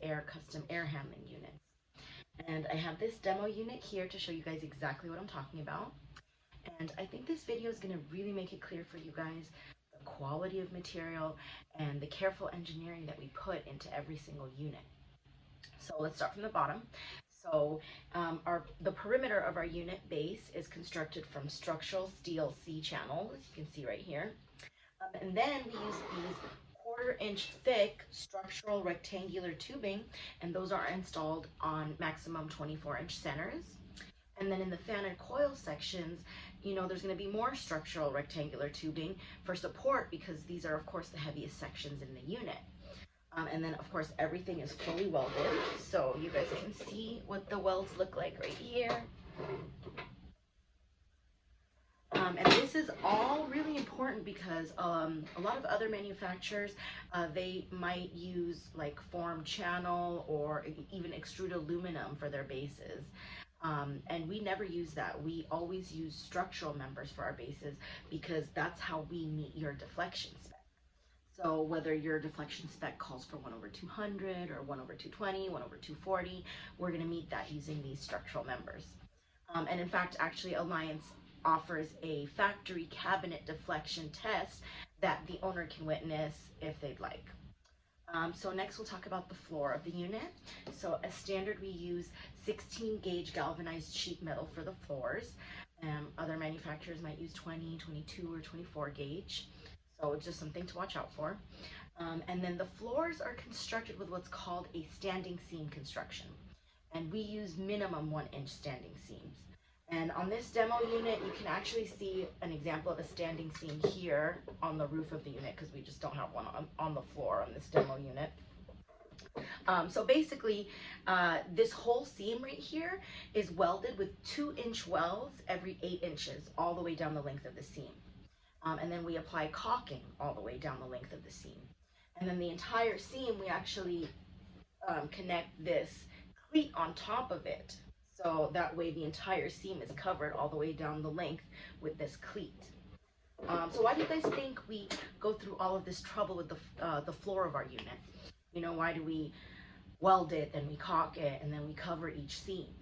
Air custom air handling units. And I have this demo unit here to show you guys exactly what I'm talking about. And I think this video is going to really make it clear for you guys the quality of material and the careful engineering that we put into every single unit. So let's start from the bottom. So the perimeter of our unit base is constructed from structural steel C-channel, as you can see right here. And then we use these 1/4 inch thick structural rectangular tubing, and those are installed on maximum 24-inch centers. And then in the fan and coil sections, there's going to be more structural rectangular tubing for support, because these are of course the heaviest sections in the unit. And then of course everything is fully welded, so you guys can see what the welds look like right here. And this is all really important because a lot of other manufacturers, they might use like form channel or even extrude aluminum for their bases. And we never use that. We always use structural members for our bases because that's how we meet your deflection spec. So whether your deflection spec calls for 1/200 or 1/220, 1/240, we're going to meet that using these structural members. And in fact, actually, Alliance offers a factory cabinet deflection test that the owner can witness if they'd like. So next we'll talk about the floor of the unit. So as standard, we use 16 gauge galvanized sheet metal for the floors. Other manufacturers might use 20, 22, or 24 gauge. So it's just something to watch out for. And then the floors are constructed with what's called a standing seam construction. And we use minimum 1-inch standing seams. And on this demo unit, you can actually see an example of a standing seam here on the roof of the unit, because we just don't have one on the floor on this demo unit. So basically, this whole seam right here is welded with 2-inch welds every 8 inches, all the way down the length of the seam. And then we apply caulking all the way down the length of the seam. And then the entire seam, we actually connect this cleat on top of it. So that way the entire seam is covered all the way down the length with this cleat. So why do you guys think we go through all of this trouble with the floor of our unit? Why do we weld it, then we caulk it, and then we cover each seam?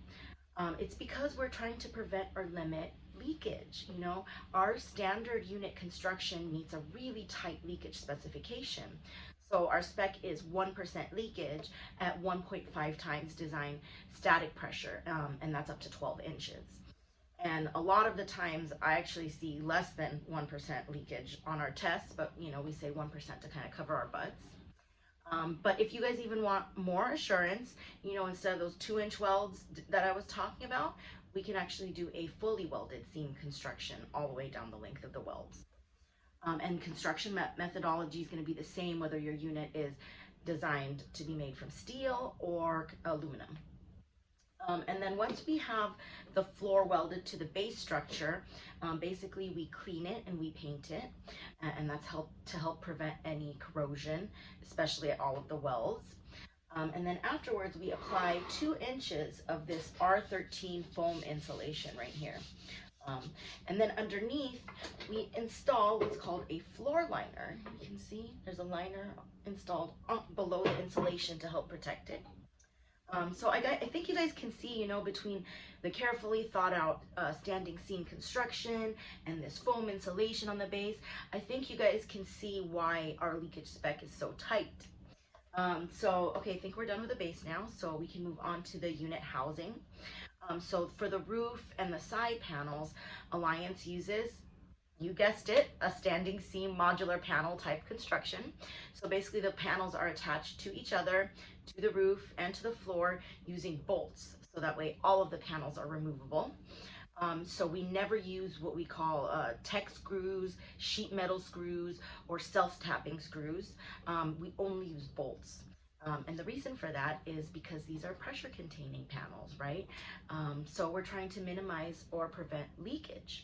It's because we're trying to prevent or limit leakage. Our standard unit construction meets a really tight leakage specification. So our spec is 1% leakage at 1.5 times design static pressure, and that's up to 12 inches. And a lot of the times I actually see less than 1% leakage on our tests, but we say 1% to kind of cover our butts. But if you guys even want more assurance, instead of those 2-inch welds that I was talking about, we can actually do a fully welded seam construction all the way down the length of the welds. And construction methodology is going to be the same whether your unit is designed to be made from steel or aluminum. And then once we have the floor welded to the base structure, basically we clean it and we paint it, and that's to help prevent any corrosion, especially at all of the welds. And then afterwards we apply 2 inches of this R13 foam insulation right here. And then underneath we install what's called a floor liner. You can see there's a liner installed below the insulation to help protect it. So I think you guys can see, between the carefully thought out standing seam construction and this foam insulation on the base, I think you guys can see why our leakage spec is so tight. Okay, I think we're done with the base now, so we can move on to the unit housing. So for the roof and the side panels, Alliance uses, you guessed it, a standing seam modular panel type construction. So basically the panels are attached to each other, to the roof and to the floor using bolts. So that way all of the panels are removable. So we never use what we call tech screws, sheet metal screws, or self-tapping screws. We only use bolts. And the reason for that is because these are pressure containing panels, right? So we're trying to minimize or prevent leakage.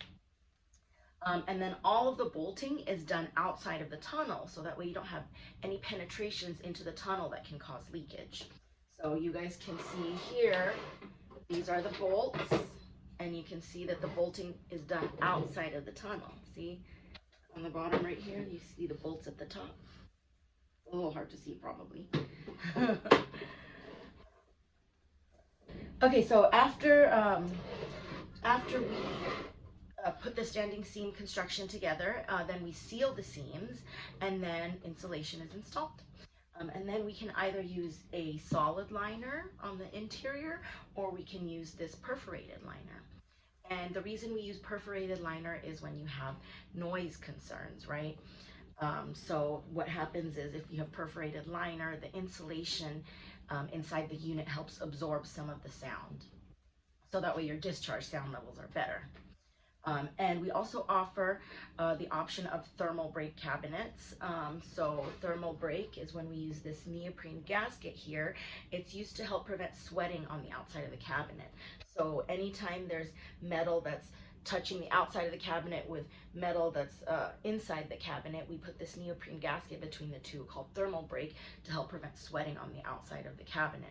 And then all of the bolting is done outside of the tunnel, so that way you don't have any penetrations into the tunnel that can cause leakage. So you guys can see here, these are the bolts, and you can see that the bolting is done outside of the tunnel. See, on the bottom right here, you see the bolts at the top. A little hard to see probably. Okay, so after we put the standing seam construction together, then we seal the seams, and then insulation is installed. And then we can either use a solid liner on the interior, or we can use this perforated liner. And the reason we use perforated liner is when you have noise concerns, right? So what happens is if you have perforated liner, the insulation inside the unit helps absorb some of the sound. So that way your discharge sound levels are better. And we also offer the option of thermal break cabinets. So thermal break is when we use this neoprene gasket here. It's used to help prevent sweating on the outside of the cabinet. So anytime there's metal that's touching the outside of the cabinet with metal that's inside the cabinet, we put this neoprene gasket between the two called thermal break to help prevent sweating on the outside of the cabinet.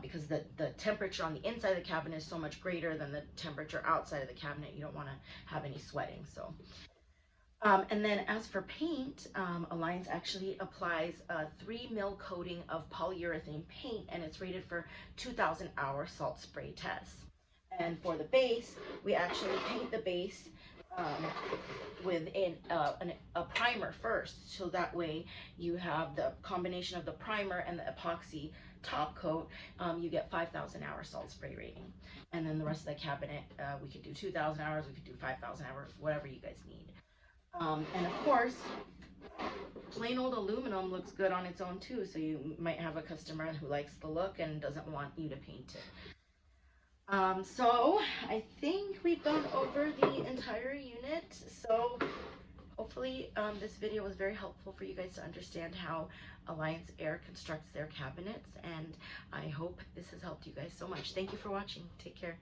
Because the temperature on the inside of the cabinet is so much greater than the temperature outside of the cabinet. You don't want to have any sweating. So, and then as for paint, Alliance actually applies a 3 mil coating of polyurethane paint, and it's rated for 2,000 hour salt spray tests. And for the base, we actually paint the base with a primer first, so that way you have the combination of the primer and the epoxy top coat. You get 5,000 hour salt spray rating, and then the rest of the cabinet, we could do 2,000 hours, we could do 5,000 hours, whatever you guys need. And of course, plain old aluminum looks good on its own too, so you might have a customer who likes the look and doesn't want you to paint it. So I think we've gone over the entire unit. So hopefully this video was very helpful for you guys to understand how Alliance Air constructs their cabinets, and I hope this has helped you guys so much. Thank you for watching. Take care.